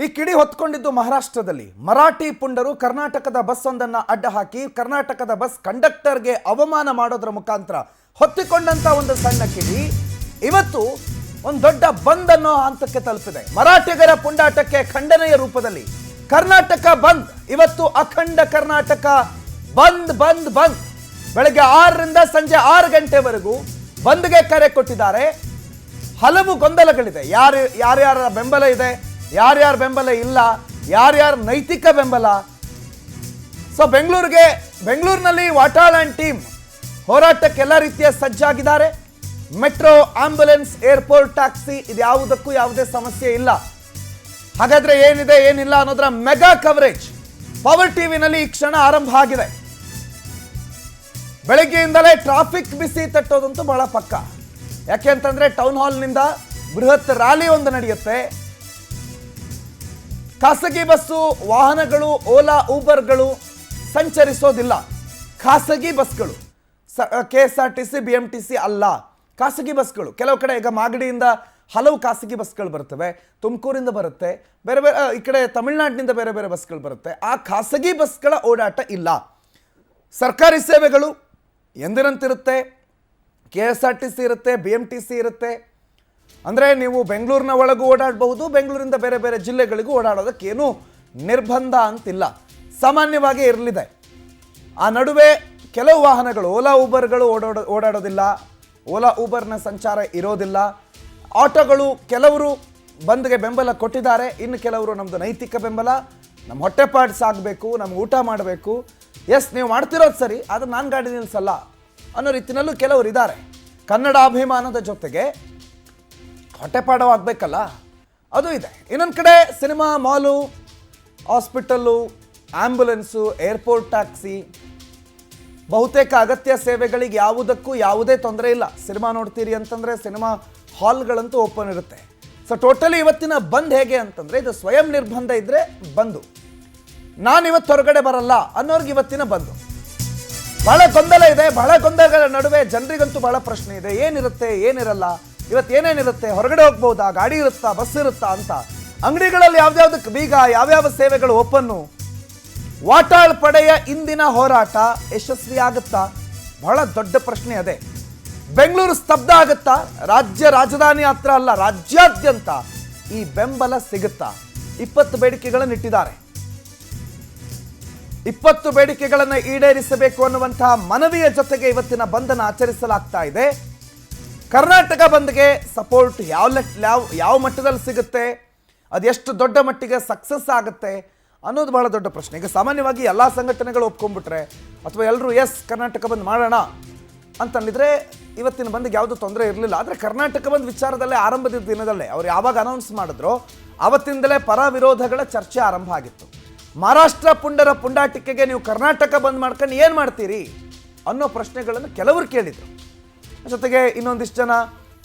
ಈ ಕಿಡಿ ಹೊತ್ಕೊಂಡಿದ್ದು ಮಹಾರಾಷ್ಟ್ರದಲ್ಲಿ ಮರಾಠಿ ಪುಂಡರು ಕರ್ನಾಟಕದ ಬಸ್ ಒಂದನ್ನು ಅಡ್ಡ ಹಾಕಿ ಕರ್ನಾಟಕದ ಬಸ್ ಕಂಡಕ್ಟರ್ಗೆ ಅವಮಾನ ಮಾಡೋದ್ರ ಮುಖಾಂತರ ಹೊತ್ತಿಕೊಂಡಂತ ಒಂದು ಸಣ್ಣ ಕಿಡಿ ಇವತ್ತು ಒಂದು ದೊಡ್ಡ ಬಂದ್ ಅನ್ನೋ ಹಂತಕ್ಕೆ ತಲುಪಿದೆ. ಮರಾಠಿಗರ ಪುಂಡಾಟಕ್ಕೆ ಖಂಡನೆಯ ರೂಪದಲ್ಲಿ ಕರ್ನಾಟಕ ಬಂದ್. ಇವತ್ತು ಅಖಂಡ ಕರ್ನಾಟಕ ಬಂದ್ ಬಂದ್ ಬಂದ್. ಬೆಳಗ್ಗೆ 6ರಿಂದ ಸಂಜೆ 6 ಗಂಟೆವರೆಗೂ ಬಂದ್ಗೆ ಕರೆ ಕೊಟ್ಟಿದ್ದಾರೆ. ಹಲವು ಗೊಂದಲಗಳಿದೆ. ಯಾರ್ಯಾರ ಬೆಂಬಲ ಇದೆ, ಯಾರ್ಯಾರ ಬೆಂಬಲ ಇಲ್ಲ, ಯಾರ್ಯಾರ ನೈತಿಕ ಬೆಂಬಲ. ಸೊ ಬೆಂಗಳೂರಿನಲ್ಲಿ ವಾಟಾಳ್ ಅಂಡ್ ಟೀಮ್ ಹೋರಾಟಕ್ಕೆ ಎಲ್ಲ ರೀತಿಯ ಸಜ್ಜಾಗಿದ್ದಾರೆ. ಮೆಟ್ರೋ, ಆಂಬ್ಯುಲೆನ್ಸ್, ಏರ್ಪೋರ್ಟ್, ಟ್ಯಾಕ್ಸಿ ಇದ್ಯಾವುದಕ್ಕೂ ಯಾವುದೇ ಸಮಸ್ಯೆ ಇಲ್ಲ. ಹಾಗಾದ್ರೆ ಏನಿದೆ ಏನಿಲ್ಲ ಅನ್ನೋದರ ಮೆಗಾ ಕವರೇಜ್ ಪವರ್ ಟಿವಿನಲ್ಲಿ ಈ ಕ್ಷಣ ಆರಂಭ ಆಗಿದೆ. ಬೆಳಗ್ಗೆಯಿಂದಲೇ ಟ್ರಾಫಿಕ್ ಬಿಸಿ ತಟ್ಟೋದಂತೂ ಬಹಳ ಪಕ್ಕ. ಯಾಕೆ ಅಂತಂದ್ರೆ ಟೌನ್ ಹಾಲ್ನಿಂದ ಬೃಹತ್ ರ್ಯಾಲಿ ಒಂದು ನಡೆಯುತ್ತೆ. ಖಾಸಗಿ ಬಸ್ಸು ವಾಹನಗಳು, ಓಲಾ ಊಬರ್ಗಳು ಸಂಚರಿಸೋದಿಲ್ಲ. ಖಾಸಗಿ ಬಸ್ಗಳು, KSRTC, BMTC ಅಲ್ಲ, ಖಾಸಗಿ ಬಸ್ಗಳು. ಕೆಲವು ಕಡೆ ಈಗ ಮಾಗಡಿಯಿಂದ ಹಲವು ಖಾಸಗಿ ಬಸ್ಗಳು ಬರ್ತವೆ, ತುಮಕೂರಿಂದ ಬರುತ್ತೆ, ಬೇರೆ ಬೇರೆ ಈ ಕಡೆ ತಮಿಳುನಾಡಿನಿಂದ ಬೇರೆ ಬೇರೆ ಬಸ್ಗಳು ಬರುತ್ತೆ. ಆ ಖಾಸಗಿ ಬಸ್ಗಳ ಓಡಾಟ ಇಲ್ಲ. ಸರ್ಕಾರಿ ಸೇವೆಗಳು ಎಂದಿನಂತಿರುತ್ತೆ. KSRTC ಇರುತ್ತೆ, BMTC ಇರುತ್ತೆ. ಅಂದರೆ ನೀವು ಬೆಂಗಳೂರಿನ ಒಳಗೂ ಓಡಾಡಬಹುದು, ಬೆಂಗಳೂರಿಂದ ಬೇರೆ ಬೇರೆ ಜಿಲ್ಲೆಗಳಿಗೂ ಓಡಾಡೋದಕ್ಕೇನು ನಿರ್ಬಂಧ ಅಂತಿಲ್ಲ, ಸಾಮಾನ್ಯವಾಗಿ ಇರಲಿದೆ. ಆ ನಡುವೆ ಕೆಲವು ವಾಹನಗಳು, ಓಲಾ ಊಬರ್ಗಳು ಓಡಾಡೋದಿಲ್ಲ, ಓಲಾ ಊಬರ್ನ ಸಂಚಾರ ಇರೋದಿಲ್ಲ. ಆಟೋಗಳು ಕೆಲವರು ಬಂದ್ಗೆ ಬೆಂಬಲ ಕೊಟ್ಟಿದ್ದಾರೆ, ಇನ್ನು ಕೆಲವರು ನಮ್ಮದು ನೈತಿಕ ಬೆಂಬಲ, ನಮ್ಮ ಹೊಟ್ಟೆಪಾಡು ಸಾಗಬೇಕು, ನಮ್ಗೆ ಊಟ ಮಾಡಬೇಕು, ಎಸ್ ನೀವು ಮಾಡ್ತಿರೋದು ಸರಿ, ಆದರೆ ನಾನು ಗಾಡಿ ನಿಲ್ಲಿಸಲ್ಲ ಅನ್ನೋ ರೀತಿಯಲ್ಲೂ ಕೆಲವರು ಇದ್ದಾರೆ. ಕನ್ನಡಾಭಿಮಾನದ ಜೊತೆಗೆ ಹೊಟ್ಟೆಪಾಡವಾಗಬೇಕಲ್ಲ, ಅದು ಇದೆ. ಇನ್ನೊಂದು ಕಡೆ ಸಿನಿಮಾ, ಮಾಲು, ಹಾಸ್ಪಿಟಲ್ಲು, ಆಂಬ್ಯುಲೆನ್ಸು, ಏರ್ಪೋರ್ಟ್, ಟ್ಯಾಕ್ಸಿ, ಬಹುತೇಕ ಅಗತ್ಯ ಸೇವೆಗಳಿಗೆ ಯಾವುದಕ್ಕೂ ಯಾವುದೇ ತೊಂದರೆ ಇಲ್ಲ. ಸಿನಿಮಾ ನೋಡ್ತೀರಿ ಅಂತಂದರೆ ಸಿನಿಮಾ ಹಾಲ್ಗಳಂತೂ ಓಪನ್ ಇರುತ್ತೆ. ಸೊ ಟೋಟಲಿ ಇವತ್ತಿನ ಬಂದ್ ಹೇಗೆ ಅಂತಂದರೆ ಇದು ಸ್ವಯಂ ನಿರ್ಬಂಧ ಇದ್ದರೆ ಬಂದು, ನಾನಿವತ್ತು ಹೊರಗಡೆ ಬರಲ್ಲ ಅನ್ನೋರ್ಗೆ ಇವತ್ತಿನ ಬಂದು. ಬಹಳ ಗೊಂದಲ ಇದೆ. ಬಹಳ ಗೊಂದಲಗಳ ನಡುವೆ ಜನರಿಗಂತೂ ಬಹಳ ಪ್ರಶ್ನೆ ಇದೆ. ಏನಿರುತ್ತೆ, ಏನಿರಲ್ಲ, ಇವತ್ತು ಏನೇನಿರುತ್ತೆ, ಹೊರಗಡೆ ಹೋಗ್ಬೋದಾ, ಗಾಡಿ ಇರುತ್ತಾ, ಬಸ್ ಇರುತ್ತಾ ಅಂತ. ಅಂಗಡಿಗಳಲ್ಲಿ ಯಾವ್ದಾವ್ದಕ್ಕೆ ಬೀಗ, ಯಾವ್ಯಾವ ಸೇವೆಗಳು ಓಪನ್ನು. ವಾಟಾಳ್ ಪಡೆಯ ಇಂದಿನ ಹೋರಾಟ ಯಶಸ್ವಿ ಆಗುತ್ತಾ? ಬಹಳ ದೊಡ್ಡ ಪ್ರಶ್ನೆ ಅದೇ. ಬೆಂಗಳೂರು ಸ್ತಬ್ಧ ಆಗುತ್ತಾ? ರಾಜ್ಯ ರಾಜಧಾನಿ ಹತ್ರ ಅಲ್ಲ, ರಾಜ್ಯಾದ್ಯಂತ ಈ ಬೆಂಬಲ ಸಿಗುತ್ತಾ? 20 ಬೇಡಿಕೆಗಳನ್ನು ಇಟ್ಟಿದ್ದಾರೆ. 20 ಬೇಡಿಕೆಗಳನ್ನು ಈಡೇರಿಸಬೇಕು ಅನ್ನುವಂತಹ ಮನವಿಯ ಜೊತೆಗೆ ಇವತ್ತಿನ ಬಂಧನ ಆಚರಿಸಲಾಗ್ತಾ ಇದೆ. ಕರ್ನಾಟಕ ಬಂದ್ಗೆ ಸಪೋರ್ಟ್ ಯಾವ ಮಟ್ಟದಲ್ಲಿ ಸಿಗುತ್ತೆ, ಅದೆಷ್ಟು ದೊಡ್ಡ ಮಟ್ಟಿಗೆ ಸಕ್ಸಸ್ ಆಗುತ್ತೆ ಅನ್ನೋದು ಬಹಳ ದೊಡ್ಡ ಪ್ರಶ್ನೆ. ಈಗ ಸಾಮಾನ್ಯವಾಗಿ ಎಲ್ಲ ಸಂಘಟನೆಗಳು ಒಪ್ಕೊಂಡ್ಬಿಟ್ರೆ ಅಥವಾ ಎಲ್ಲರೂ ಎಸ್ ಕರ್ನಾಟಕ ಬಂದ್ ಮಾಡೋಣ ಅಂತಂದಿದ್ರೆ ಇವತ್ತಿನ ಬಂದ್ಗೆ ಯಾವುದೂ ತೊಂದರೆ ಇರಲಿಲ್ಲ. ಆದರೆ ಕರ್ನಾಟಕ ಬಂದ್ ವಿಚಾರದಲ್ಲೇ ಆರಂಭದ ದಿನದಲ್ಲೇ ಅವ್ರು ಯಾವಾಗ ಅನೌನ್ಸ್ ಮಾಡಿದ್ರೋ ಆವತ್ತಿಂದಲೇ ಪರ ವಿರೋಧಗಳ ಚರ್ಚೆ ಆರಂಭ ಆಗಿತ್ತು. ಮಹಾರಾಷ್ಟ್ರ ಪುಂಡರ ಪುಂಡಾಟಿಕೆಗೆ ನೀವು ಕರ್ನಾಟಕ ಬಂದ್ ಮಾಡ್ಕೊಂಡು ಏನು ಮಾಡ್ತೀರಿ ಅನ್ನೋ ಪ್ರಶ್ನೆಗಳನ್ನು ಕೆಲವರು ಕೇಳಿದರು. ಜೊತೆಗೆ ಇನ್ನೊಂದಿಷ್ಟು ಜನ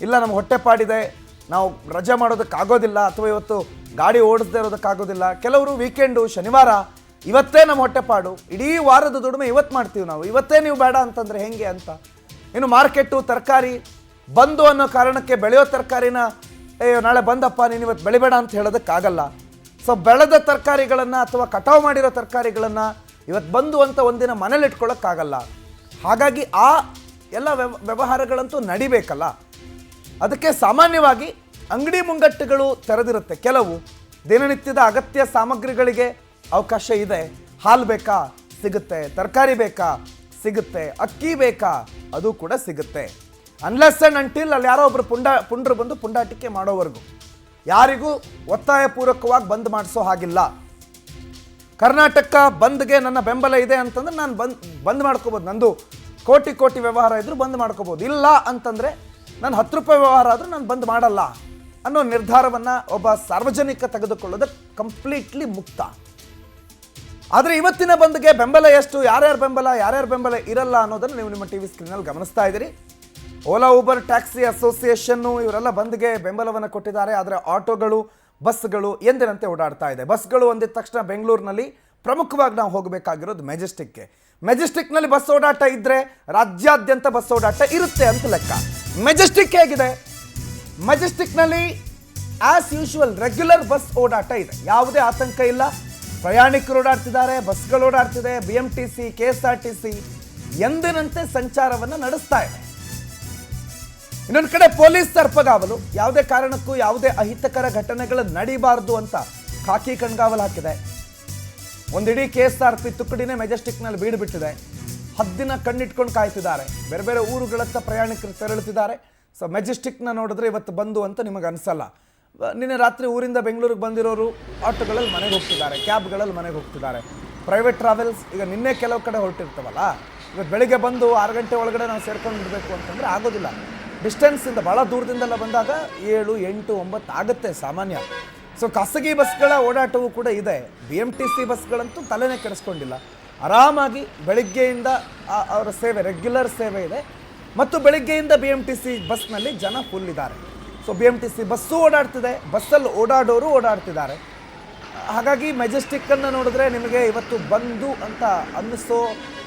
ಇಲ್ಲ ನಮ್ಗೆ ಹೊಟ್ಟೆಪಾಡಿದೆ, ನಾವು ರಜೆ ಮಾಡೋದಕ್ಕಾಗೋದಿಲ್ಲ, ಅಥವಾ ಇವತ್ತು ಗಾಡಿ ಓಡಿಸದೇ ಇರೋದಕ್ಕಾಗೋದಿಲ್ಲ. ಕೆಲವರು ವೀಕೆಂಡು, ಶನಿವಾರ, ಇವತ್ತೇ ನಮ್ಮ ಹೊಟ್ಟೆಪಾಡು, ಇಡೀ ವಾರದ ದುಡಿಮೆ ಇವತ್ತು ಮಾಡ್ತೀವಿ ನಾವು, ಇವತ್ತೇ ನೀವು ಬೇಡ ಅಂತಂದರೆ ಹೆಂಗೆ ಅಂತ. ಇನ್ನು ಮಾರ್ಕೆಟು, ತರಕಾರಿ ಬಂದು ಅನ್ನೋ ಕಾರಣಕ್ಕೆ ಬೆಳೆಯೋ ತರಕಾರಿನ ನಾಳೆ ಬಂದಪ್ಪ ನೀನು ಇವತ್ತು ಬೆಳಿಬೇಡ ಅಂತ ಹೇಳೋದಕ್ಕಾಗಲ್ಲ. ಸೊ ಬೆಳೆದ ತರಕಾರಿಗಳನ್ನು ಅಥವಾ ಕಟಾವು ಮಾಡಿರೋ ತರಕಾರಿಗಳನ್ನು ಇವತ್ತು ಬಂದು ಅಂತ ಒಂದಿನ ಮನೇಲಿ ಇಟ್ಕೊಳ್ಳೋಕ್ಕಾಗಲ್ಲ. ಹಾಗಾಗಿ ಆ ಎಲ್ಲ ವ್ಯವಹಾರಗಳಂತೂ ನಡಿಬೇಕಲ್ಲ. ಅದಕ್ಕೆ ಸಾಮಾನ್ಯವಾಗಿ ಅಂಗಡಿ ಮುಂಗಟ್ಟುಗಳು ತೆರೆದಿರುತ್ತೆ. ಕೆಲವು ದಿನನಿತ್ಯದ ಅಗತ್ಯ ಸಾಮಗ್ರಿಗಳಿಗೆ ಅವಕಾಶ ಇದೆ. ಹಾಲು ಬೇಕಾ ಸಿಗುತ್ತೆ, ತರಕಾರಿ ಬೇಕಾ ಸಿಗುತ್ತೆ, ಅಕ್ಕಿ ಬೇಕಾ ಅದು ಕೂಡ ಸಿಗುತ್ತೆ. ಅನ್ಲೆಸ್ ಆ್ಯಂಡ್ ಅಂಟಿಲ್ ಅಲ್ಲಿ ಯಾರೋ ಒಬ್ಬರು ಪುಂಡ್ರು ಬಂದು ಪುಂಡಾಟಿಕೆ ಮಾಡೋವರೆಗೂ ಯಾರಿಗೂ ಒತ್ತಾಯಪೂರ್ವಕವಾಗಿ ಬಂದ್ ಮಾಡಿಸೋ ಹಾಗಿಲ್ಲ. ಕರ್ನಾಟಕ ಬಂದ್ಗೆ ನನ್ನ ಬೆಂಬಲ ಇದೆ ಅಂತಂದ್ರೆ ನಾನು ಬಂದ್ ಮಾಡ್ಕೋಬೋದು. ನಂದು ಕೋಟಿ ವ್ಯವಹಾರ ಇದ್ರೂ ಬಂದ್ ಮಾಡ್ಕೋಬೋದು. ಇಲ್ಲ ಅಂತಂದರೆ ನಾನು 10 ರೂಪಾಯಿ ವ್ಯವಹಾರ ಆದರೂ ನಾನು ಬಂದ್ ಮಾಡಲ್ಲ ಅನ್ನೋ ನಿರ್ಧಾರವನ್ನು ಒಬ್ಬ ಸಾರ್ವಜನಿಕ ತೆಗೆದುಕೊಳ್ಳೋದು ಕಂಪ್ಲೀಟ್ಲಿ ಮುಕ್ತ. ಆದರೆ ಇವತ್ತಿನ ಬಂದ್ಗೆ ಬೆಂಬಲ ಎಷ್ಟು, ಯಾರ್ಯಾರ ಬೆಂಬಲ ಇರಲ್ಲ ಅನ್ನೋದನ್ನು ನೀವು ನಿಮ್ಮ TV ಸ್ಕ್ರೀನಲ್ಲಿ ಗಮನಿಸ್ತಾ ಇದ್ದೀರಿ. ಓಲಾ ಊಬರ್ ಟ್ಯಾಕ್ಸಿ ಅಸೋಸಿಯೇಷನ್ನು ಇವರೆಲ್ಲ ಬಂದ್ಗೆ ಬೆಂಬಲವನ್ನು ಕೊಟ್ಟಿದ್ದಾರೆ. ಆದರೆ ಆಟೋಗಳು, ಬಸ್ಗಳು ಎಂದಿನಂತೆ ಓಡಾಡ್ತಾ ಇದೆ. ಬಸ್ಗಳು ಅಂದಿದ ತಕ್ಷಣ ಬೆಂಗಳೂರಿನಲ್ಲಿ ಪ್ರಮುಖವಾಗಿ ನಾವು ಹೋಗಬೇಕಾಗಿರೋದು ಮೆಜೆಸ್ಟಿಕ್ನಲ್ಲಿ ಬಸ್ ಓಡಾಟ ಇದ್ದರೆ ರಾಜ್ಯಾದ್ಯಂತ ಬಸ್ ಓಡಾಟ ಇರುತ್ತೆ ಅಂತ ಲೆಕ್ಕ. ಮೆಜೆಸ್ಟಿಕ್ ಹೇಗಿದೆ? ಮೆಜೆಸ್ಟಿಕ್ನಲ್ಲಿ ಆಸ್ ಯೂಶುವಲ್ ರೆಗ್ಯುಲರ್ ಬಸ್ ಓಡಾಟ ಇದೆ, ಯಾವುದೇ ಆತಂಕ ಇಲ್ಲ. ಪ್ರಯಾಣಿಕರು ಓಡಾಡ್ತಿದ್ದಾರೆ, ಬಸ್ಗಳು ಓಡಾಡ್ತಿದೆ. BMTC, KSRTC ಎಂದಿನಂತೆ ಸಂಚಾರವನ್ನು ನಡೆಸ್ತಾ ಇದೆ. ಇನ್ನೊಂದು ಕಡೆ ಪೊಲೀಸ್ ಸರ್ಪಗಾವಲು, ಯಾವುದೇ ಕಾರಣಕ್ಕೂ ಯಾವುದೇ ಅಹಿತಕರ ಘಟನೆಗಳು ನಡೀಬಾರದು ಅಂತ ಖಾಕಿ ಕಣ್ಗಾವಲು ಹಾಕಿದೆ. ಒಂದಿಡೀ KSRP ತುಕಡಿನೇ ಮೆಜೆಸ್ಟಿಕ್ನಲ್ಲಿ ಬೀಡುಬಿಟ್ಟಿದೆ. ಹದ್ದಿನ ಕಣ್ಣಿಟ್ಕೊಂಡು ಕಾಯ್ತಿದ್ದಾರೆ. ಬೇರೆ ಬೇರೆ ಊರುಗಳತ್ತ ಪ್ರಯಾಣಿಕರು ತೆರಳುತ್ತಿದ್ದಾರೆ. ಸೊ ಮೆಜೆಸ್ಟಿಕ್ನ ನೋಡಿದ್ರೆ ಇವತ್ತು ಬಂದು ಅಂತ ನಿಮಗೆ ಅನಿಸಲ್ಲ. ನಿನ್ನೆ ರಾತ್ರಿ ಊರಿಂದ ಬೆಂಗಳೂರಿಗೆ ಬಂದಿರೋರು ಆಟೋಗಳಲ್ಲಿ ಮನೆಗೆ ಹೋಗ್ತಿದ್ದಾರೆ, ಕ್ಯಾಬ್ಗಳಲ್ಲಿ ಮನೆಗೆ ಹೋಗ್ತಿದ್ದಾರೆ. ಪ್ರೈವೇಟ್ ಟ್ರಾವೆಲ್ಸ್ ಈಗ ನಿನ್ನೆ ಕೆಲವು ಕಡೆ ಹೊರಟಿರ್ತವಲ್ಲ, ಇವತ್ತು ಬೆಳಿಗ್ಗೆ ಬಂದು 6 ಗಂಟೆ ಒಳಗಡೆ ನಾವು ಸೇರ್ಕೊಂಡು ಬಿಡಬೇಕು ಅಂತಂದರೆ ಆಗೋದಿಲ್ಲ. ಡಿಸ್ಟೆನ್ಸಿಂದ ಭಾಳ ದೂರದಿಂದೆಲ್ಲ ಬಂದಾಗ 7, 8, 9 ಆಗುತ್ತೆ ಸಾಮಾನ್ಯ. ಸೊ ಖಾಸಗಿ ಬಸ್ಗಳ ಓಡಾಟವೂ ಕೂಡ ಇದೆ. BMTC ಬಸ್ಗಳಂತೂ ತಲೆನೇ ಕೆಡಿಸ್ಕೊಂಡಿಲ್ಲ. ಆರಾಮಾಗಿ ಬೆಳಿಗ್ಗೆಯಿಂದ ಅವರ ಸೇವೆ, ರೆಗ್ಯುಲರ್ ಸೇವೆ ಇದೆ. ಮತ್ತು ಬೆಳಿಗ್ಗೆಯಿಂದ BMTC ಬಸ್ನಲ್ಲಿ ಜನ ಫುಲ್ ಇದ್ದಾರೆ. ಸೊ BMTC ಬಸ್ಸು ಓಡಾಡ್ತಿದೆ, ಬಸ್ಸಲ್ಲಿ ಓಡಾಡೋರು ಓಡಾಡ್ತಿದ್ದಾರೆ. ಹಾಗಾಗಿ ಮೆಜೆಸ್ಟಿಕ್ಕನ್ನು ನೋಡಿದ್ರೆ ನಿಮಗೆ ಇವತ್ತು ಬಂದು ಅಂತ ಅನ್ನಿಸೋ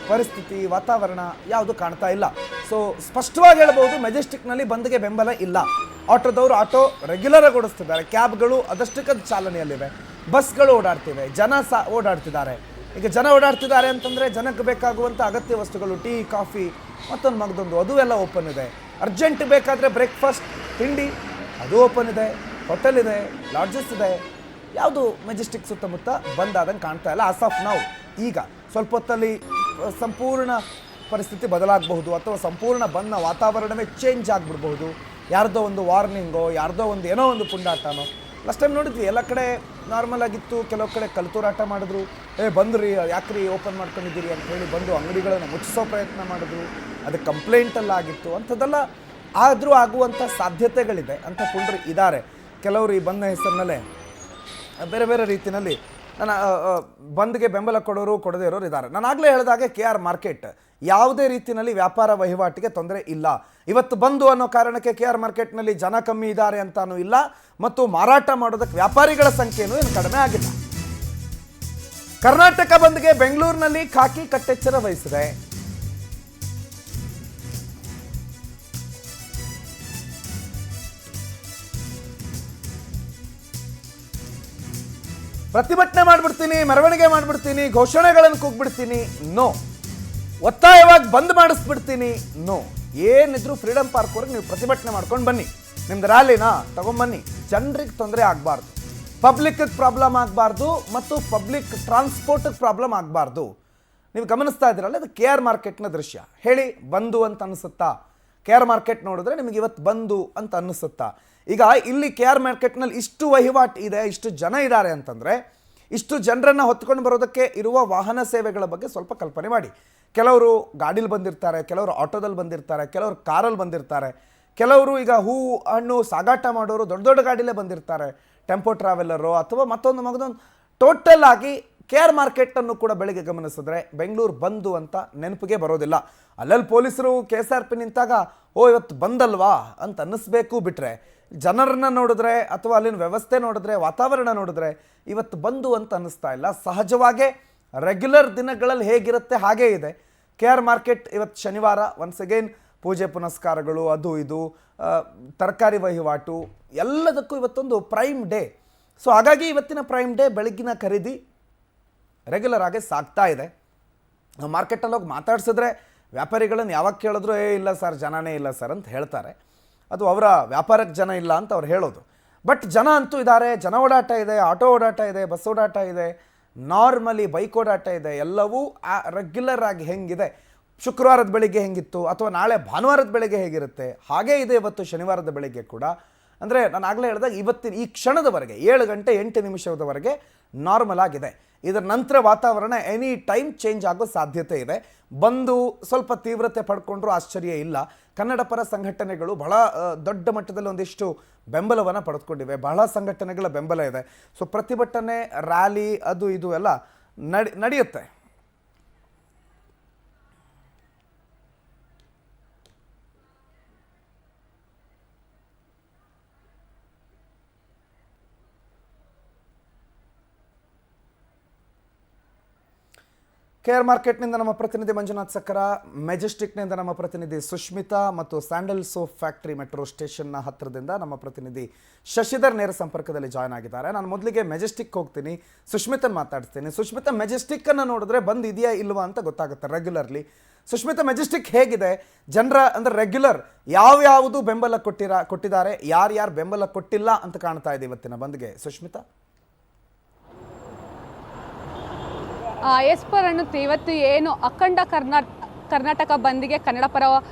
ಪರಿಸ್ಥಿತಿ, ವಾತಾವರಣ ಯಾವುದು ಕಾಣ್ತಾ ಇಲ್ಲ. ಸೊ ಸ್ಪಷ್ಟವಾಗಿ ಹೇಳ್ಬೋದು, ಮೆಜೆಸ್ಟಿಕ್ನಲ್ಲಿ ಬಂದ್ಗೆ ಬೆಂಬಲ ಇಲ್ಲ. ಆಟೋದವರು ಆಟೋ ರೆಗ್ಯುಲರಾಗಿ ಓಡಿಸ್ತಿದ್ದಾರೆ, ಕ್ಯಾಬ್ಗಳು ಅದಷ್ಟಕ್ಕೆ ಚಾಲನೆಯಲ್ಲಿವೆ, ಬಸ್ಗಳು ಓಡಾಡ್ತಿವೆ, ಜನ ಓಡಾಡ್ತಿದ್ದಾರೆ. ಈಗ ಜನ ಓಡಾಡ್ತಿದ್ದಾರೆ ಅಂತಂದರೆ ಜನಕ್ಕೆ ಬೇಕಾಗುವಂಥ ಅಗತ್ಯ ವಸ್ತುಗಳು, ಟೀ, ಕಾಫಿ, ಮತ್ತೊಂದು ಮಗದೊಂದು ಅದು ಎಲ್ಲ ಓಪನ್ ಇದೆ. ಅರ್ಜೆಂಟ್ ಬೇಕಾದರೆ ಬ್ರೇಕ್ಫಾಸ್ಟ್, ತಿಂಡಿ ಅದು ಓಪನ್ ಇದೆ. ಹೋಟೆಲ್ ಇದೆ, ಲಾಡ್ಜಸ್ ಇದೆ. ಯಾವುದು ಮೆಜೆಸ್ಟಿಕ್ ಸುತ್ತಮುತ್ತ ಬಂದಾದಂಗೆ ಕಾಣ್ತಾ ಇಲ್ಲ ಆಸ್ ಆಫ್ ನಾವು. ಈಗ ಸ್ವಲ್ಪ ಹೊತ್ತಲ್ಲಿ ಸಂಪೂರ್ಣ ಪರಿಸ್ಥಿತಿ ಬದಲಾಗಬಹುದು, ಅಥವಾ ಸಂಪೂರ್ಣ ಬಂದ ವಾತಾವರಣವೇ ಚೇಂಜ್ ಆಗಿಬಿಡ್ಬಹುದು. ಯಾರ್ದೋ ಒಂದು ವಾರ್ನಿಂಗೋ, ಯಾರ್ದೋ ಒಂದು ಏನೋ ಒಂದು ಪುಂಡಾಟನೋ. ಲಾಸ್ಟ್ ಟೈಮ್ ನೋಡಿದ್ವಿ, ಎಲ್ಲ ಕಡೆ ನಾರ್ಮಲ್ ಆಗಿತ್ತು. ಕೆಲವು ಕಡೆ ಕಲ್ತೂರಾಟ ಮಾಡಿದ್ರು. ಬಂದ್ರಿ ಯಾಕ್ರಿ ಓಪನ್ ಮಾಡ್ಕೊಂಡಿದ್ದೀರಿ ಅಂತ ಹೇಳಿ ಬಂದು ಅಂಗಡಿಗಳನ್ನು ಮುಚ್ಚಿಸೋ ಪ್ರಯತ್ನ ಮಾಡಿದ್ರು. ಅದಕ್ಕೆ ಕಂಪ್ಲೇಂಟೆಲ್ಲ ಆಗಿತ್ತು. ಅಂಥದ್ದೆಲ್ಲ ಆದರೂ ಆಗುವಂಥ ಸಾಧ್ಯತೆಗಳಿದೆ ಅಂತ ಪುಂಡ್ರು ಇದ್ದಾರೆ. ಕೆಲವರು ಈ ಬಂದ ಹೆಸರಿನಲ್ಲೇ ಬೇರೆ ಬೇರೆ ರೀತಿಯಲ್ಲಿ ಬಂದ್ಗೆ ಬೆಂಬಲ ಕೊಡೋರು, ಕೊಡದೇ ಇರೋರು ಇದ್ದಾರೆ. ನಾನು ಆಗಲೇ ಹೇಳಿದಾಗೆ KR ಮಾರ್ಕೆಟ್ ಯಾವುದೇ ರೀತಿಯಲ್ಲಿ ವ್ಯಾಪಾರ ವಹಿವಾಟಿಗೆ ತೊಂದರೆ ಇಲ್ಲ. ಇವತ್ತು ಬಂದು ಅನ್ನೋ ಕಾರಣಕ್ಕೆ KR ಮಾರ್ಕೆಟ್ನಲ್ಲಿ ಜನ ಕಮ್ಮಿ ಇದ್ದಾರೆ ಅಂತಾನೂ ಇಲ್ಲ, ಮತ್ತು ಮಾರಾಟ ಮಾಡೋದಕ್ಕೆ ವ್ಯಾಪಾರಿಗಳ ಸಂಖ್ಯೆನೂ ಏನು ಕಡಿಮೆ ಆಗಿಲ್ಲ. ಕರ್ನಾಟಕ ಬಂದ್ಗೆ ಬೆಂಗಳೂರಿನಲ್ಲಿ ಖಾಕಿ ಕಟ್ಟೆಚ್ಚರ ವಹಿಸಿದೆ. ಪ್ರತಿಭಟನೆ ಮಾಡಿಬಿಡ್ತೀನಿ, ಮೆರವಣಿಗೆ ಮಾಡಿಬಿಡ್ತೀನಿ, ಘೋಷಣೆಗಳನ್ನು ಕೂಗ್ಬಿಡ್ತೀನಿ, ನೋ. ಒತ್ತಾಯವಾಗಿ ಬಂದ್ ಮಾಡಿಸ್ಬಿಡ್ತೀನಿ, ನೋ. ಏನಿದ್ರು ಫ್ರೀಡಮ್ ಪಾರ್ಕ್ವರೆಗೆ ನೀವು ಪ್ರತಿಭಟನೆ ಮಾಡ್ಕೊಂಡು ಬನ್ನಿ, ನಿಮ್ದು ರ್ಯಾಲಿನ ತಗೊಂಬನ್ನಿ. ಜನರಿಗೆ ತೊಂದರೆ ಆಗಬಾರ್ದು, ಪಬ್ಲಿಕ್ಗೆ ಪ್ರಾಬ್ಲಮ್ ಆಗಬಾರ್ದು, ಮತ್ತು ಪಬ್ಲಿಕ್ ಟ್ರಾನ್ಸ್ಪೋರ್ಟಿಗೆ ಪ್ರಾಬ್ಲಮ್ ಆಗಬಾರ್ದು. ನೀವು ಗಮನಿಸ್ತಾ ಇದ್ದೀರಲ್ಲ, ಅದು KR ಮಾರ್ಕೆಟ್ನ ದೃಶ್ಯ. ಹೇಳಿ, ಬಂದು ಅಂತ ಅನಿಸುತ್ತಾ? KR ಮಾರ್ಕೆಟ್ ನೋಡಿದ್ರೆ ನಿಮಗೆ ಇವತ್ತು ಬಂದು ಅಂತ ಅನ್ನಿಸುತ್ತಾ? ಈಗ ಇಲ್ಲಿ KR ಮಾರ್ಕೆಟ್ನಲ್ಲಿ ಇಷ್ಟು ವಹಿವಾಟು ಇದೆ, ಇಷ್ಟು ಜನ ಇದ್ದಾರೆ ಅಂತಂದರೆ, ಇಷ್ಟು ಜನರನ್ನು ಹೊತ್ಕೊಂಡು ಬರೋದಕ್ಕೆ ಇರುವ ವಾಹನ ಸೇವೆಗಳ ಬಗ್ಗೆ ಸ್ವಲ್ಪ ಕಲ್ಪನೆ ಮಾಡಿ. ಕೆಲವರು ಗಾಡೀಲಿ ಬಂದಿರ್ತಾರೆ, ಕೆಲವರು ಆಟೋದಲ್ಲಿ ಬಂದಿರ್ತಾರೆ, ಕೆಲವರು ಕಾರಲ್ಲಿ ಬಂದಿರ್ತಾರೆ, ಕೆಲವರು ಈಗ ಹೂವು ಹಣ್ಣು ಸಾಗಾಟ ಮಾಡೋರು ದೊಡ್ಡ ದೊಡ್ಡ ಗಾಡಿಲೇ ಬಂದಿರ್ತಾರೆ, ಟೆಂಪೋ ಟ್ರಾವೆಲರು ಅಥವಾ ಮತ್ತೊಂದು ಮಗದೊಂದು. ಟೋಟಲ್ ಆಗಿ KR ಮಾರ್ಕೆಟನ್ನು ಕೂಡ ಬೆಳಿಗ್ಗೆ ಗಮನಿಸಿದ್ರೆ ಬೆಂಗಳೂರು ಬಂದು ಅಂತ ನೆನಪಿಗೆ ಬರೋದಿಲ್ಲ. ಅಲ್ಲಲ್ಲಿ ಪೊಲೀಸರು KSRP ನಿಂತಾಗ ಇವತ್ತು ಬಂದಲ್ವಾ ಅಂತ ಅನ್ನಿಸ್ಬೇಕು, ಬಿಟ್ಟರೆ ಜನರನ್ನ ನೋಡಿದ್ರೆ ಅಥವಾ ಅಲ್ಲಿನ ವ್ಯವಸ್ಥೆ ನೋಡಿದ್ರೆ, ವಾತಾವರಣ ನೋಡಿದ್ರೆ ಇವತ್ತು ಬಂದು ಅಂತ ಅನ್ನಿಸ್ತಾ ಇಲ್ಲ. ಸಹಜವಾಗೇ ರೆಗ್ಯುಲರ್ ದಿನಗಳಲ್ಲಿ ಹೇಗಿರುತ್ತೆ ಹಾಗೇ ಇದೆ. KR ಮಾರ್ಕೆಟ್ ಇವತ್ತು ಶನಿವಾರ, ಒನ್ಸ್ ಅಗೈನ್ ಪೂಜೆ ಪುನಸ್ಕಾರಗಳು, ಅದು ಇದು, ತರಕಾರಿ ವಹಿವಾಟು ಎಲ್ಲದಕ್ಕೂ ಇವತ್ತೊಂದು ಪ್ರೈಮ್ ಡೇ. ಸೊ ಹಾಗಾಗಿ ಇವತ್ತಿನ ಪ್ರೈಮ್ ಡೇ ಬೆಳಗ್ಗಿನ ಖರೀದಿ ರೆಗ್ಯುಲರ್ ಆಗಿ ಸಾಗ್ತಾ ಇದೆ. ನಾವು ಮಾರ್ಕೆಟಲ್ಲಿ ಹೋಗಿ ಮಾತಾಡ್ಸಿದ್ರೆ ವ್ಯಾಪಾರಿಗಳನ್ನು ಯಾವಾಗ ಕೇಳಿದ್ರು ಇಲ್ಲ ಸರ್, ಜನನೇ ಇಲ್ಲ ಸರ್ ಅಂತ ಹೇಳ್ತಾರೆ. ಅದು ಅವರ ವ್ಯಾಪಾರಕ್ಕೆ ಜನ ಇಲ್ಲ ಅಂತ ಅವ್ರು ಹೇಳೋದು. ಬಟ್ ಜನ ಅಂತೂ ಇದ್ದಾರೆ, ಜನ ಓಡಾಟ ಇದೆ, ಆಟೋ ಓಡಾಟ ಇದೆ, ಬಸ್ ಓಡಾಟ ಇದೆ, ನಾರ್ಮಲಿ ಬೈಕ್ ಓಡಾಟ ಇದೆ. ಎಲ್ಲವೂ ರೆಗ್ಯುಲರ್ ಆಗಿ ಹೆಂಗಿದೆ, ಶುಕ್ರವಾರದ ಬೆಳಿಗ್ಗೆ ಹೆಂಗಿತ್ತು ಅಥವಾ ನಾಳೆ ಭಾನುವಾರದ ಬೆಳಿಗ್ಗೆ ಹೇಗಿರುತ್ತೆ ಹಾಗೇ ಇದೆ ಇವತ್ತು ಶನಿವಾರದ ಬೆಳಿಗ್ಗೆ ಕೂಡ. ಅಂದರೆ ನಾನು ಆಗಲೇ ಹೇಳಿದಾಗ ಇವತ್ತಿನ ಈ ಕ್ಷಣದವರೆಗೆ 7 ಗಂಟೆ 8 ನಿಮಿಷದವರೆಗೆ ನಾರ್ಮಲ್ ಆಗಿದೆ. ಇದರ ನಂತರ ವಾತಾವರಣ ಎನಿ ಟೈಮ್ ಚೇಂಜ್ ಆಗೋ ಸಾಧ್ಯತೆ ಇದೆ. ಬಂದು ಸ್ವಲ್ಪ ತೀವ್ರತೆ ಪಡ್ಕೊಂಡ್ರೂ ಆಶ್ಚರ್ಯ ಇಲ್ಲ. ಕನ್ನಡ ಪರ ಸಂಘಟನೆಗಳು ಬಹಳ ದೊಡ್ಡ ಮಟ್ಟದಲ್ಲಿ ಒಂದಿಷ್ಟು ಬೆಂಬಲವನ್ನು ಪಡೆದುಕೊಂಡಿವೆ, ಬಹಳ ಸಂಘಟನೆಗಳ ಬೆಂಬಲ ಇದೆ. ಸೊ ಪ್ರತಿಭಟನೆ, ರ್ಯಾಲಿ, ಅದು ಇದು ಎಲ್ಲ ನಡೆಯುತ್ತೆ. KR ಮಾರ್ಕೆಟ್ನಿಂದ ನಮ್ಮ ಪ್ರತಿನಿಧಿ ಮಂಜುನಾಥ್ ಸಕ್ಕರ, ಮೆಜೆಸ್ಟಿಕ್ನಿಂದ ನಮ್ಮ ಪ್ರತಿನಿಧಿ ಸುಷ್ಮಿತಾ ಮತ್ತು ಸ್ಯಾಂಡಲ್ ಸೋಪ್ ಫ್ಯಾಕ್ಟರಿ ಮೆಟ್ರೋ ಸ್ಟೇಷನ್ನ ಹತ್ತಿರದಿಂದ ನಮ್ಮ ಪ್ರತಿನಿಧಿ ಶಶಿಧರ್ ನೇರ ಸಂಪರ್ಕದಲ್ಲಿ ಜಾಯ್ನ್ ಆಗಿದ್ದಾರೆ. ನಾನು ಮೊದಲಿಗೆ ಮೆಜೆಸ್ಟಿಕ್ ಹೋಗ್ತೀನಿ, ಸುಷ್ಮಿತನ್ ಮಾತಾಡ್ತೀನಿ. ಸುಷ್ಮಿತಾ, ಮೆಜೆಸ್ಟಿಕ್ಕನ್ನು ನೋಡಿದ್ರೆ ಬಂದ್ ಇದೆಯಾ ಇಲ್ವಾ ಅಂತ ಗೊತ್ತಾಗುತ್ತೆ ರೆಗ್ಯುಲರ್ಲಿ. ಸುಷ್ಮಿತಾ, ಮೆಜೆಸ್ಟಿಕ್ ಹೇಗಿದೆ? ಜನರ ಅಂದರೆ ರೆಗ್ಯುಲರ್ ಯಾವ್ಯಾವುದು ಬೆಂಬಲ ಕೊಟ್ಟಿದ್ದಾರೆ, ಯಾರ್ಯಾರು ಬೆಂಬಲ ಕೊಟ್ಟಿಲ್ಲ ಅಂತ ಕಾಣ್ತಾ ಇದೆ ಇವತ್ತಿನ ಬಂದ್ಗೆ? ಸುಷ್ಮಿತಾ. ಎಸ್ ಪರ್ ಅನ್ನುತ್ತೆ, ಇವತ್ತು ಏನು ಅಖಂಡ ಕರ್ನಾಟಕ ಬಂದ್ಗೆ ಕನ್ನಡ ಪರ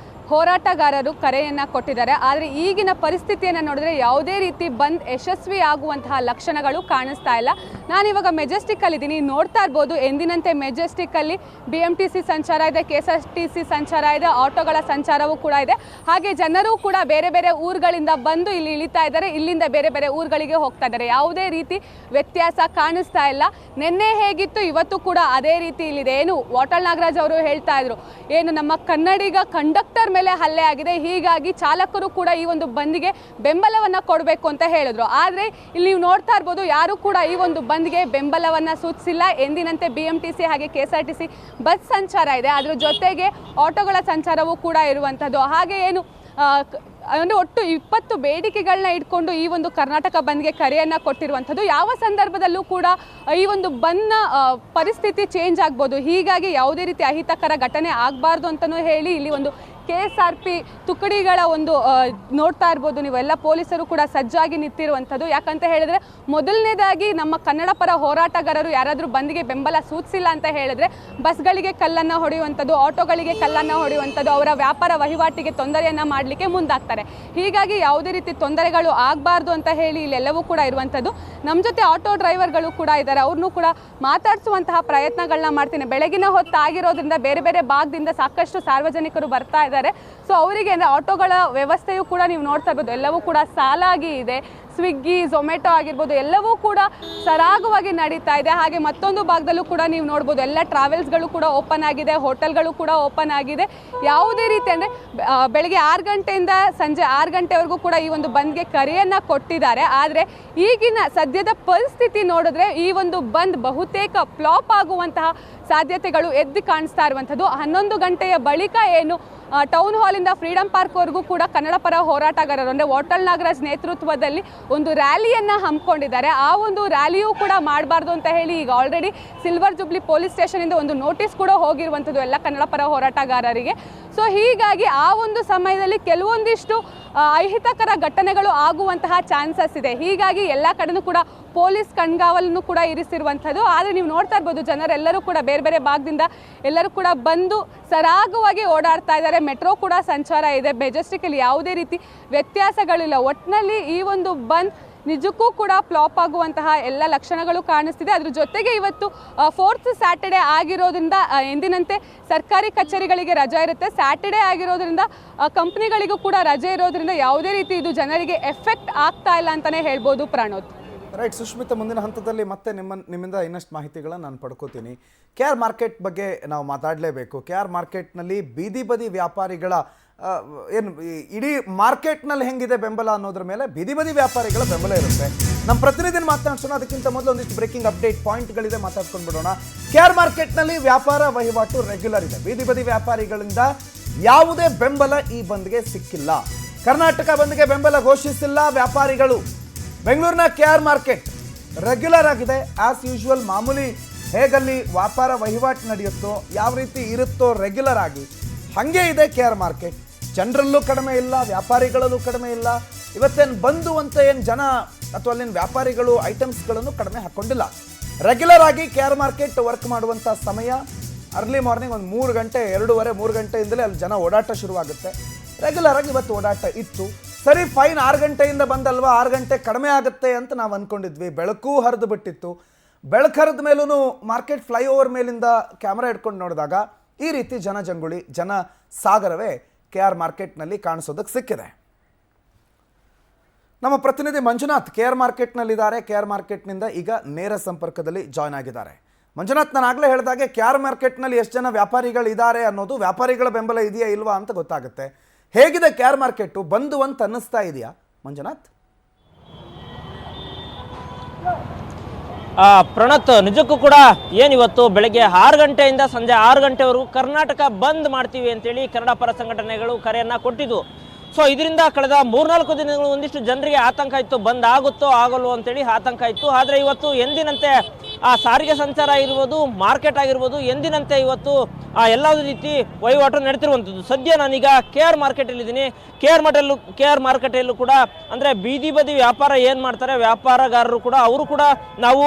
ಹೋರಾಟಗಾರರು ಕರೆಯನ್ನು ಕೊಟ್ಟಿದ್ದಾರೆ. ಆದರೆ ಈಗಿನ ಪರಿಸ್ಥಿತಿಯನ್ನು ನೋಡಿದ್ರೆ ಯಾವುದೇ ರೀತಿ ಬಂದ್ ಯಶಸ್ವಿ ಆಗುವಂತಹ ಲಕ್ಷಣಗಳು ಕಾಣಿಸ್ತಾ ಇಲ್ಲ. ನಾನಿವಾಗ ಮೆಜೆಸ್ಟಿಕ್ಕಲ್ಲಿದ್ದೀನಿ, ನೋಡ್ತಾ ಇರ್ಬೋದು. ಎಂದಿನಂತೆ ಮೆಜೆಸ್ಟಿಕ್ಕಲ್ಲಿ BMTC ಸಂಚಾರ ಇದೆ, KSRTC ಸಂಚಾರ ಇದೆ, ಆಟೋಗಳ ಸಂಚಾರವೂ ಕೂಡ ಇದೆ. ಹಾಗೆ ಜನರು ಕೂಡ ಬೇರೆ ಬೇರೆ ಊರುಗಳಿಂದ ಬಂದು ಇಲ್ಲಿ ಇಳಿತಾ ಇದ್ದಾರೆ, ಇಲ್ಲಿಂದ ಬೇರೆ ಬೇರೆ ಊರುಗಳಿಗೆ ಹೋಗ್ತಾ ಇದ್ದಾರೆ. ಯಾವುದೇ ರೀತಿ ವ್ಯತ್ಯಾಸ ಕಾಣಿಸ್ತಾ ಇಲ್ಲ. ನಿನ್ನೆ ಹೇಗಿತ್ತು ಇವತ್ತು ಕೂಡ ಅದೇ ರೀತಿ ಇಲ್ಲಿದೆ. ಏನು ವಾಟಾಳ್ ನಾಗರಾಜ್ ಅವರು ಹೇಳ್ತಾ ಇದ್ರು, ಏನು ನಮ್ಮ ಕನ್ನಡಿಗ ಕಂಡಕ್ಟರ್ ಮೇಲೆ ಹಲ್ಲೆ ಆಗಿದೆ, ಹೀಗಾಗಿ ಚಾಲಕರು ಕೂಡ ಈ ಒಂದು ಬಂದ್ಗೆ ಬೆಂಬಲವನ್ನ ಕೊಡಬೇಕು ಅಂತ ಹೇಳಿದ್ರು. ಆದ್ರೆ ಇಲ್ಲಿ ನೀವು ನೋಡ್ತಾ ಇರ್ಬೋದು, ಯಾರು ಕೂಡ ಈ ಒಂದು ಬಂದ್ಗೆ ಬೆಂಬಲವನ್ನ ಸೂಚಿಸಿಲ್ಲ. ಎಂದಿನಂತೆ BMTC ಹಾಗೆ KSRTC ಬಸ್ ಸಂಚಾರ ಇದೆ, ಅದ್ರ ಜೊತೆಗೆ ಆಟೋಗಳ ಸಂಚಾರವೂ ಕೂಡ ಇರುವಂತದ್ದು. ಹಾಗೆ ಏನು ಅಂದರೆ ಒಟ್ಟು 20 ಬೇಡಿಕೆಗಳನ್ನ ಇಟ್ಕೊಂಡು ಈ ಒಂದು ಕರ್ನಾಟಕ ಬಂದ್ಗೆ ಕರೆಯನ್ನು ಕೊಟ್ಟಿರುವಂಥದ್ದು. ಯಾವ ಸಂದರ್ಭದಲ್ಲೂ ಕೂಡ ಈ ಒಂದು ಬಂದ್ನ ಪರಿಸ್ಥಿತಿ ಚೇಂಜ್ ಆಗ್ಬೋದು, ಹೀಗಾಗಿ ಯಾವುದೇ ರೀತಿ ಅಹಿತಕರ ಘಟನೆ ಆಗಬಾರ್ದು ಅಂತಲೂ ಹೇಳಿ ಇಲ್ಲಿ ಒಂದು KSRP ತುಕಡಿಗಳ ಒಂದು ನೋಡ್ತಾ ಇರ್ಬೋದು ನೀವು, ಎಲ್ಲ ಪೊಲೀಸರು ಕೂಡ ಸಜ್ಜಾಗಿ ನಿಂತಿರುವಂಥದ್ದು. ಯಾಕಂತ ಹೇಳಿದ್ರೆ ಮೊದಲನೇದಾಗಿ ನಮ್ಮ ಕನ್ನಡ ಪರ ಹೋರಾಟಗಾರರು ಯಾರಾದರೂ ಬಂದ್ಗೆ ಬೆಂಬಲ ಸೂಚಿಸಿಲ್ಲ ಅಂತ ಹೇಳಿದ್ರೆ ಬಸ್ಗಳಿಗೆ ಕಲ್ಲನ್ನು ಹೊಡೆಯುವಂಥದ್ದು, ಆಟೋಗಳಿಗೆ ಕಲ್ಲನ್ನು ಹೊಡೆಯುವಂಥದ್ದು, ಅವರ ವ್ಯಾಪಾರ ವಹಿವಾಟಿಗೆ ತೊಂದರೆಯನ್ನು ಮಾಡಲಿಕ್ಕೆ ಮುಂದಾಗ್ತಾರೆ. ಹೀಗಾಗಿ ಯಾವುದೇ ರೀತಿ ತೊಂದರೆಗಳು ಆಗಬಾರ್ದು ಅಂತ ಹೇಳಿ ಇಲ್ಲೆಲ್ಲವೂ ಕೂಡ ಇರುವಂಥದ್ದು. ನಮ್ಮ ಜೊತೆ ಆಟೋ ಡ್ರೈವರ್ಗಳು ಕೂಡ ಇದ್ದಾರೆ, ಅವ್ರನ್ನೂ ಕೂಡ ಮಾತಾಡಿಸುವಂತಹ ಪ್ರಯತ್ನಗಳನ್ನ ಮಾಡ್ತೀನಿ. ಬೆಳಗಿನ ಹೊತ್ತಾಗಿರೋದ್ರಿಂದ ಬೇರೆ ಬೇರೆ ಭಾಗದಿಂದ ಸಾಕಷ್ಟು ಸಾರ್ವಜನಿಕರು ಬರ್ತಾ ಇದ್ದಾರೆ. ಸೊ ಅವರಿಗೆ ಅಂದರೆ ಆಟೋಗಳ ವ್ಯವಸ್ಥೆಯೂ ಕೂಡ ನೀವು ನೋಡ್ತಾ ಇರ್ಬೋದು, ಎಲ್ಲವೂ ಕೂಡ ಸಾಲಾಗಿ ಇದೆ. ಸ್ವಿಗ್ಗಿ, ಝೊಮ್ಯಾಟೊ ಆಗಿರ್ಬೋದು, ಎಲ್ಲವೂ ಕೂಡ ಸರಾಗವಾಗಿ ನಡೀತಾ ಇದೆ. ಹಾಗೆ ಮತ್ತೊಂದು ಭಾಗದಲ್ಲೂ ಕೂಡ ನೀವು ನೋಡ್ಬೋದು, ಎಲ್ಲ ಟ್ರಾವೆಲ್ಸ್ಗಳು ಕೂಡ ಓಪನ್ ಆಗಿದೆ, ಹೋಟೆಲ್ಗಳು ಕೂಡ ಓಪನ್ ಆಗಿದೆ. ಯಾವುದೇ ರೀತಿ ಅಂದರೆ ಬೆಳಗ್ಗೆ 6 ಗಂಟೆಯಿಂದ ಸಂಜೆ 6 ಗಂಟೆವರೆಗೂ ಕೂಡ ಈ ಒಂದು ಬಂದ್ಗೆ ಕರೆಯನ್ನು ಕೊಟ್ಟಿದ್ದಾರೆ. ಆದರೆ ಈಗಿನ ಸದ್ಯದ ಪರಿಸ್ಥಿತಿ ನೋಡಿದ್ರೆ ಈ ಒಂದು ಬಂದ್ ಬಹುತೇಕ ಫ್ಲಾಪ್ ಆಗುವಂತಹ ಸಾಧ್ಯತೆಗಳು ಎದ್ದು ಕಾಣಿಸ್ತಾ ಇರುವಂಥದ್ದು. 11 ಗಂಟೆಯ ಬಳಿಕ ಏನು ಟೌನ್ ಹಾಲಿಂದ ಫ್ರೀಡಂ ಪಾರ್ಕ್ವರೆಗೂ ಕೂಡ ಕನ್ನಡ ಪರ ಹೋರಾಟಗಾರರು ಅಂದರೆ ವಾಟಾಳ್ ನಾಗರಾಜ್ ನೇತೃತ್ವದಲ್ಲಿ ಒಂದು ರ್ಯಾಲಿಯನ್ನು ಹಮ್ಮಿಕೊಂಡಿದ್ದಾರೆ. ಆ ಒಂದು ರ್ಯಾಲಿಯೂ ಕೂಡ ಮಾಡಬಾರ್ದು ಅಂತ ಹೇಳಿ ಈಗ ಆಲ್ರೆಡಿ ಸಿಲ್ವರ್ ಜುಬ್ಲಿ ಪೊಲೀಸ್ ಸ್ಟೇಷನಿಂದ ಒಂದು ನೋಟಿಸ್ ಕೂಡ ಹೋಗಿರುವಂಥದ್ದು ಎಲ್ಲ ಕನ್ನಡ ಪರ ಹೋರಾಟಗಾರರಿಗೆ. ಸೊ ಹೀಗಾಗಿ ಆ ಒಂದು ಸಮಯದಲ್ಲಿ ಕೆಲವೊಂದಿಷ್ಟು ಅಹಿತಕರ ಘಟನೆಗಳು ಆಗುವಂತಹ ಚಾನ್ಸಸ್ ಇದೆ. ಹೀಗಾಗಿ ಎಲ್ಲ ಕಡೆನೂ ಕೂಡ ಪೊಲೀಸ್ ಕಣ್ಗಾವಲನ್ನು ಕೂಡ ಇರಿಸಿರುವಂಥದ್ದು. ಆದರೆ ನೀವು ನೋಡ್ತಾ ಇರ್ಬೋದು, ಜನರೆಲ್ಲರೂ ಕೂಡ ಬೇರೆ ಬೇರೆ ಭಾಗದಿಂದ ಎಲ್ಲರೂ ಕೂಡ ಬಂದು ಸರಾಗವಾಗಿ ಓಡಾಡ್ತಾ ಇದ್ದಾರೆ. ಮೆಟ್ರೋ ಕೂಡ ಸಂಚಾರ ಇದೆ. ಮೆಜೆಸ್ಟಿಕಲ್ಲಿ ಯಾವುದೇ ರೀತಿ ವ್ಯತ್ಯಾಸಗಳಿಲ್ಲ. ಒಟ್ಟಿನಲ್ಲಿ ಈ ಒಂದು ಬಂದ್ ನಿಜಕ್ಕೂ ಕೂಡ ಫ್ಲಾಪ್ ಆಗುವಂತಹ ಎಲ್ಲ ಲಕ್ಷಣಗಳು ಕಾಣಿಸ್ತಿದೆ. ಅದ್ರ ಜೊತೆಗೆ ಇವತ್ತು 4th ಸ್ಯಾಟರ್ಡೆ ಆಗಿರೋದ್ರಿಂದ ಎಂದಿನಂತೆ ಸರ್ಕಾರಿ ಕಚೇರಿಗಳಿಗೆ ರಜೆ ಇರುತ್ತೆ. ಸ್ಯಾಟರ್ಡೆ ಆಗಿರೋದ್ರಿಂದ ಕಂಪ್ನಿಗಳಿಗೂ ಕೂಡ ರಜೆ ಇರೋದ್ರಿಂದ ಯಾವುದೇ ರೀತಿ ಇದು ಜನರಿಗೆ ಎಫೆಕ್ಟ್ ಆಗ್ತಾ ಇಲ್ಲ ಅಂತಲೇ ಹೇಳ್ಬೋದು. ಪ್ರಣೋತ್. ರೈಟ್ ಸುಷ್ಮಿತಾ, ಮುಂದಿನ ಹಂತದಲ್ಲಿ ಮತ್ತೆ ನಿಮ್ಮಿಂದ ಇನ್ನಷ್ಟು ಮಾಹಿತಿಗಳನ್ನು ನಾನು ಪಡ್ಕೋತೀನಿ. KR ಮಾರ್ಕೆಟ್ ಬಗ್ಗೆ ನಾವು ಮಾತಾಡಲೇಬೇಕು. KR ಮಾರ್ಕೆಟ್ನಲ್ಲಿ ಬೀದಿ ಬದಿ ವ್ಯಾಪಾರಿಗಳ ಏನು ಇಡೀ ಮಾರ್ಕೆಟ್ನಲ್ಲಿ ಹೆಂಗಿದೆ ಬೆಂಬಲ ಅನ್ನೋದ್ರ ಮೇಲೆ ಬೀದಿ ಬದಿ ವ್ಯಾಪಾರಿಗಳ ಬೆಂಬಲ ಇರುತ್ತೆ. ನಮ್ಮ ಪ್ರತಿನಿಧಿನ ಮಾತನಾಡ್ಸೋಣ. ಅದಕ್ಕಿಂತ ಮೊದಲು ಒಂದಿಷ್ಟು ಬ್ರೇಕಿಂಗ್ ಅಪ್ಡೇಟ್ ಪಾಯಿಂಟ್ಗಳಿದೆ, ಮಾತಾಡ್ಕೊಂಡು ಬಿಡೋಣ. KR ಮಾರ್ಕೆಟ್ನಲ್ಲಿ ವ್ಯಾಪಾರ ವಹಿವಾಟು ರೆಗ್ಯುಲರ್ ಇದೆ. ಬೀದಿ ಬದಿ ವ್ಯಾಪಾರಿಗಳಿಂದ ಯಾವುದೇ ಬೆಂಬಲ ಈ ಬಂದ್ಗೆ ಸಿಕ್ಕಿಲ್ಲ. ಕರ್ನಾಟಕ ಬಂದ್ಗೆ ಬೆಂಬಲ ಘೋಷಿಸಿಲ್ಲ ವ್ಯಾಪಾರಿಗಳು. ಬೆಂಗಳೂರಿನ KR ಮಾರ್ಕೆಟ್ ರೆಗ್ಯುಲರ್ ಆಗಿದೆ. ಆಸ್ ಯೂಶುವಲ್, ಮಾಮೂಲಿ ಹೇಗಲ್ಲಿ ವ್ಯಾಪಾರ ವಹಿವಾಟು ನಡೆಯುತ್ತೋ, ಯಾವ ರೀತಿ ಇರುತ್ತೋ ರೆಗ್ಯುಲರ್ ಆಗಿ ಹಾಗೆ ಇದೆ KR ಮಾರ್ಕೆಟ್. ಜನರಲ್ಲೂ ಕಡಿಮೆ ಇಲ್ಲ, ವ್ಯಾಪಾರಿಗಳಲ್ಲೂ ಕಡಿಮೆ ಇಲ್ಲ. ಇವತ್ತೇನು ಬಂದು ಅಂತ ಏನು ಜನ ಅಥವಾ ಅಲ್ಲಿನ ವ್ಯಾಪಾರಿಗಳು ಐಟಮ್ಸ್ಗಳನ್ನು ಕಡಿಮೆ ಹಾಕ್ಕೊಂಡಿಲ್ಲ. ರೆಗ್ಯುಲರ್ ಆಗಿ KR ಮಾರ್ಕೆಟ್ ವರ್ಕ್ ಮಾಡುವಂಥ ಸಮಯ ಅರ್ಲಿ ಮಾರ್ನಿಂಗ್ ಒಂದು 3 ಗಂಟೆ 2:30-3 ಗಂಟೆಯಿಂದಲೇ ಅಲ್ಲಿ ಜನ ಓಡಾಟ ಶುರುವಾಗುತ್ತೆ. ರೆಗ್ಯುಲರ್ ಆಗಿ ಇವತ್ತು ಓಡಾಟ ಇತ್ತು. ಸರಿ, ಫೈನ್, 6 ಗಂಟೆಯಿಂದ ಬಂದಲ್ವಾ, 6 ಗಂಟೆ ಕಡಿಮೆ ಆಗುತ್ತೆ ಅಂತ ನಾವು ಅಂದ್ಕೊಂಡಿದ್ವಿ. ಬೆಳಕು ಹರಿದು ಬಿಟ್ಟಿತ್ತು. ಬೆಳಕು ಹರಿದ ಮೇಲೂ ಮಾರ್ಕೆಟ್ ಫ್ಲೈಓವರ್ ಮೇಲಿಂದ ಕ್ಯಾಮ್ರಾ ಇಟ್ಕೊಂಡು ನೋಡಿದಾಗ ಈ ರೀತಿ ಜನಜಂಗುಳಿ, ಜನ ಸಾಗರವೇ KR ಮಾರ್ಕೆಟ್ನಲ್ಲಿ ಕಾಣಿಸೋದಕ್ಕೆ ಸಿಕ್ಕಿದೆ. ನಮ್ಮ ಪ್ರತಿನಿಧಿ ಮಂಜುನಾಥ್ KR ಮಾರ್ಕೆಟ್ನಲ್ಲಿದ್ದಾರೆ. KR ಮಾರ್ಕೆಟ್ನಿಂದ ಈಗ ನೇರ ಸಂಪರ್ಕದಲ್ಲಿ ಜಾಯ್ನ್ ಆಗಿದ್ದಾರೆ. ಮಂಜುನಾಥ್, ನಾನು ಆಗಲೇ ಹೇಳಿದಾಗೆ KR ಮಾರ್ಕೆಟ್ನಲ್ಲಿ ಎಷ್ಟು ಜನ ವ್ಯಾಪಾರಿಗಳಿದ್ದಾರೆ ಅನ್ನೋದು ವ್ಯಾಪಾರಿಗಳ ಬೆಂಬಲ ಇದೆಯಾ ಇಲ್ವಾ ಅಂತ ಗೊತ್ತಾಗುತ್ತೆ. ಹೇಗಿದೆ KR ಮಾರ್ಕೆಟು? ಬಂದು ಅಂತ ಅನ್ನಿಸ್ತಾ ಇದೆಯಾ ಮಂಜುನಾಥ್? ಪ್ರಣತ್, ನಿಜಕ್ಕೂ ಕೂಡ ಏನಿವತ್ತು ಬೆಳಗ್ಗೆ 6 ಗಂಟೆಯಿಂದ ಸಂಜೆ 6 ಗಂಟೆವರೆಗೂ ಕರ್ನಾಟಕ ಬಂದ್ ಮಾಡ್ತೀವಿ ಅಂತೇಳಿ ಕನ್ನಡ ಪರ ಸಂಘಟನೆಗಳು ಕರೆಯನ್ನು ಕೊಟ್ಟಿದ್ದು. ಸೊ ಇದರಿಂದ ಕಳೆದ 3-4 ದಿನಗಳು ಒಂದಿಷ್ಟು ಜನರಿಗೆ ಆತಂಕ ಇತ್ತು, ಬಂದ್ ಆಗುತ್ತೋ ಆಗಲ್ವೋ ಅಂತೇಳಿ ಆತಂಕ ಇತ್ತು. ಆದರೆ ಇವತ್ತು ಎಂದಿನಂತೆ ಸಾರಿಗೆ ಸಂಚಾರ ಆಗಿರ್ಬೋದು, ಮಾರ್ಕೆಟ್ ಆಗಿರ್ಬೋದು, ಎಂದಿನಂತೆ ಇವತ್ತು ಎಲ್ಲ ರೀತಿ ವಹಿವಾಟು ನಡೆತಿರುವಂಥದ್ದು. ಸದ್ಯ ನಾನೀಗ KR ಮಾರ್ಕೆಟಲ್ಲಿದ್ದೀನಿ. KR ಮಾರ್ಕೆಟಲ್ಲೂ ಕೂಡ ಅಂದರೆ ಬೀದಿ ಬದಿ ವ್ಯಾಪಾರ ಏನು ಮಾಡ್ತಾರೆ ವ್ಯಾಪಾರಗಾರರು ಕೂಡ ಅವರು ಕೂಡ ನಾವು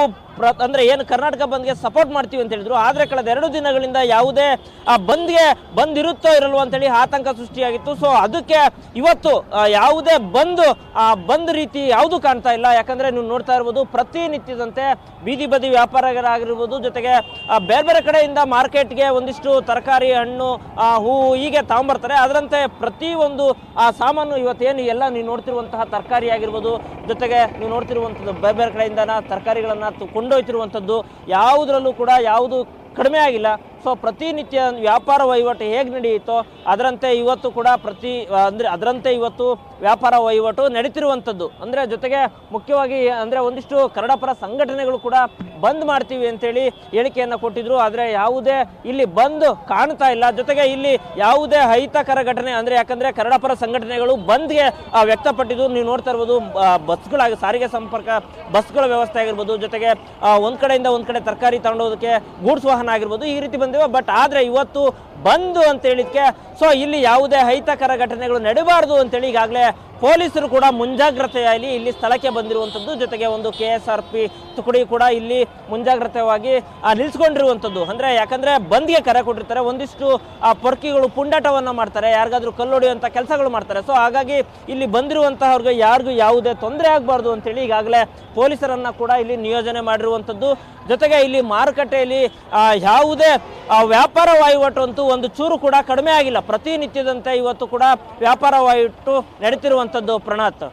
ಅಂದರೆ ಏನು ಕರ್ನಾಟಕ ಬಂದ್ಗೆ ಸಪೋರ್ಟ್ ಮಾಡ್ತೀವಿ ಅಂತ ಹೇಳಿದ್ರು. ಆದರೆ ಕಳೆದ 2 ದಿನಗಳಿಂದ ಯಾವುದೇ ಬಂದ್ ಇರುತ್ತೋ ಇರಲ್ವೋ ಅಂತೇಳಿ ಆತಂಕ ಸೃಷ್ಟಿಯಾಗಿತ್ತು. ಸೊ ಅದಕ್ಕೆ ಇವತ್ತು ಯಾವುದೇ ಬಂದ್ ರೀತಿ ಯಾವುದು ಕಾಣ್ತಾ ಇಲ್ಲ. ಯಾಕಂದರೆ ನೀವು ನೋಡ್ತಾ ಇರ್ಬೋದು, ಪ್ರತಿನಿತ್ಯದಂತೆ ಬೀದಿ ಬದಿ ವ್ಯಾಪಾರಗಾರರಾಗಿರ್ಬೋದು, ಜೊತೆಗೆ ಬೇರೆ ಬೇರೆ ಕಡೆಯಿಂದ ಮಾರ್ಕೆಟ್ಗೆ ಒಂದಿಷ್ಟು ತರಕಾರಿ, ಹಣ್ಣು, ಹೂವು ಹೀಗೆ ತಗೊಂಬರ್ತಾರೆ. ಅದರಂತೆ ಪ್ರತಿಯೊಂದು ಸಾಮಾನು ಇವತ್ತೇನು ಎಲ್ಲ ನೀವು ನೋಡ್ತಿರುವಂತಹ ತರಕಾರಿ ಆಗಿರ್ಬೋದು, ಜೊತೆಗೆ ನೀವು ನೋಡ್ತಿರುವಂಥದ್ದು ಬೇರೆ ಬೇರೆ ಕಡೆಯಿಂದ ತರಕಾರಿಗಳನ್ನು ಕೊಂಡೊಯ್ತಿರುವಂಥದ್ದು ಯಾವುದರಲ್ಲೂ ಕೂಡ ಯಾವುದು ಕಡಿಮೆ ಆಗಿಲ್ಲ. ಸೊ ಪ್ರತಿನಿತ್ಯ ವ್ಯಾಪಾರ ವಹಿವಾಟು ಹೇಗೆ ನಡೆಯುತ್ತೋ ಅದರಂತೆ ಇವತ್ತು ಕೂಡ ಅದರಂತೆ ಇವತ್ತು ವ್ಯಾಪಾರ ವಹಿವಾಟು ನಡೀತಿರುವಂಥದ್ದು. ಅಂದರೆ ಜೊತೆಗೆ ಮುಖ್ಯವಾಗಿ ಅಂದರೆ ಒಂದಿಷ್ಟು ಕನ್ನಡ ಪರ ಸಂಘಟನೆಗಳು ಕೂಡ ಬಂದ್ ಮಾಡ್ತೀವಿ ಅಂತೇಳಿ ಹೇಳಿಕೆಯನ್ನು ಕೊಟ್ಟಿದ್ರು. ಆದರೆ ಯಾವುದೇ ಇಲ್ಲಿ ಬಂದ್ ಕಾಣ್ತಾ ಇಲ್ಲ. ಜೊತೆಗೆ ಇಲ್ಲಿ ಯಾವುದೇ ಅಹಿತಕರ ಘಟನೆ ಅಂದರೆ ಯಾಕಂದರೆ ಕನ್ನಡ ಪರ ಸಂಘಟನೆಗಳು ಬಂದ್ಗೆ ವ್ಯಕ್ತಪಟ್ಟಿದ್ದು. ನೀವು ನೋಡ್ತಾ ಇರ್ಬೋದು, ಬಸ್ಗಳಾಗಿ ಸಾರಿಗೆ ಸಂಪರ್ಕ ಬಸ್ಗಳ ವ್ಯವಸ್ಥೆ ಆಗಿರ್ಬೋದು, ಜೊತೆಗೆ ಒಂದು ಕಡೆಯಿಂದ ಒಂದು ಕಡೆ ತರಕಾರಿ ತಗೊಂಡೋದಕ್ಕೆ ಗೂಡ್ಸ್ ವಾಹನ ಆಗಿರ್ಬೋದು, ಈ ರೀತಿ ಬಂದಿವೆ. ಬಟ್ ಆದರೆ ಇವತ್ತು ಬಂದು ಅಂತ ಹೇಳಿದ್ಕೆ ಸೊ ಇಲ್ಲಿ ಯಾವುದೇ ಅಹಿತಕರ ಘಟನೆಗಳು ನಡೀಬಾರ್ದು ಅಂತೇಳಿ ಈಗಾಗಲೇ ಪೊಲೀಸರು ಕೂಡ ಮುಂಜಾಗ್ರತೆಯಾಗಿ ಇಲ್ಲಿ ಸ್ಥಳಕ್ಕೆ ಬಂದಿರುವಂಥದ್ದು. ಜೊತೆಗೆ ಒಂದು KSRP ತುಕಡಿ ಕೂಡ ಇಲ್ಲಿ ಮುಂಜಾಗ್ರತೆಯಾಗಿ ನಿಲ್ಸ್ಕೊಂಡಿರುವಂಥದ್ದು. ಅಂದರೆ ಯಾಕಂದರೆ ಬಂದ್ಗೆ ಕರೆ ಕೊಟ್ಟಿರ್ತಾರೆ, ಒಂದಿಷ್ಟು ಪೊರ್ಕಿಗಳು ಪುಂಡಾಟವನ್ನು ಮಾಡ್ತಾರೆ, ಯಾರಿಗಾದ್ರೂ ಕಲ್ಲೊಡೆಯುವಂಥ ಕೆಲಸಗಳು ಮಾಡ್ತಾರೆ. ಸೊ ಹಾಗಾಗಿ ಇಲ್ಲಿ ಬಂದಿರುವಂತಹವ್ರಿಗೆ ಯಾರಿಗೂ ಯಾವುದೇ ತೊಂದರೆ ಆಗಬಾರ್ದು ಅಂತೇಳಿ ಈಗಾಗಲೇ ಪೊಲೀಸರನ್ನು ಕೂಡ ಇಲ್ಲಿ ನಿಯೋಜನೆ ಮಾಡಿರುವಂಥದ್ದು. ಜೊತೆಗೆ ಇಲ್ಲಿ ಮಾರುಕಟ್ಟೆಯಲ್ಲಿ ಯಾವುದೇ ವ್ಯಾಪಾರ ವಹಿವಾಟು ಅಂತೂ ಒಂದು ಚೂರು ಕೂಡ ಕಡಿಮೆ ಆಗಿಲ್ಲ. ಪ್ರತಿನಿತ್ಯದಂತೆ ಇವತ್ತು ಕೂಡ ವ್ಯಾಪಾರ ವಹಿವಾಟು ನಡೀತಿರುವಂಥದ್ದು. ಪ್ರಣಾತ್.